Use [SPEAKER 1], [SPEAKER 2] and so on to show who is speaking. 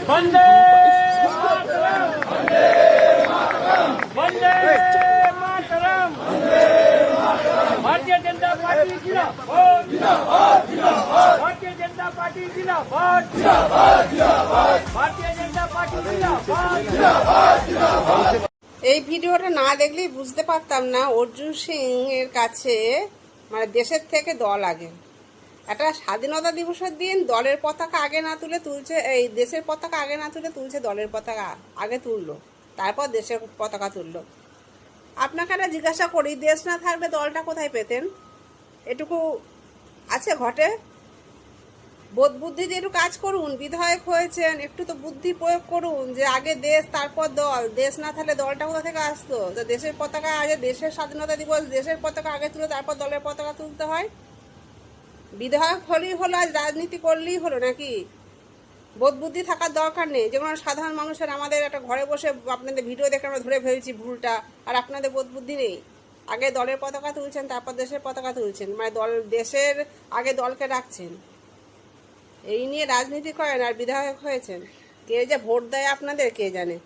[SPEAKER 1] বন্দে মাতরম, বন্দে মাতরম, Bharatiya Janata party जिंदाबाद, Bharatiya Janata party जिंदाबाद, Bharatiya Janata party जिंदाबाद।
[SPEAKER 2] এই ভিডিওটা না দেখলেই বুঝতে পারতাম না অর্জুন সিং এর কাছে মানে দেশের থেকে দল আগে। একটা স্বাধীনতা দিবসের দিন দলের পতাকা আগে না তুলে তুলছে, এই দেশের পতাকা আগে না তুলে তুলছে দলের পতাকা আগে তুললো, তারপর দেশের পতাকা তুললো। আপনাকে একটা জিজ্ঞাসা করি, দেশ না থাকলে দলটা কোথায় পেতেন? এটুকু আছে ঘটে? বোধ বুদ্ধি দিয়ে একটু কাজ করুন। বিধায়ক হয়েছেন, একটু তো বুদ্ধি প্রয়োগ করুন যে আগে দেশ তারপর দল। দেশ না থাকলে দলটা কোথা থেকে আসতো? তো দেশের পতাকা আগে, দেশের স্বাধীনতা দিবস দেশের পতাকা আগে তুলে তারপর দলের পতাকা তুলতে হয়? বিধায়ক হলেই হলো, আজ রাজনীতি করলেই হলো নাকি? বোধ বুদ্ধি থাকার দরকার নেই। যেমন সাধারণ মানুষের, আমাদের একটা ঘরে বসে আপনাদের ভিডিও দেখে আমরা ধরে ফেলছি ভুলটা, আর আপনাদের বোধ বুদ্ধি নেই। আগে দলের পতাকা তুলছেন, তারপর দেশের পতাকা তুলছেন, মানে দেশের আগে দলকে রাখছেন। এই নিয়ে রাজনীতি করেন আর বিধায়ক হয়েছেন। কে যে ভোট দেয় আপনাদের কে জানে।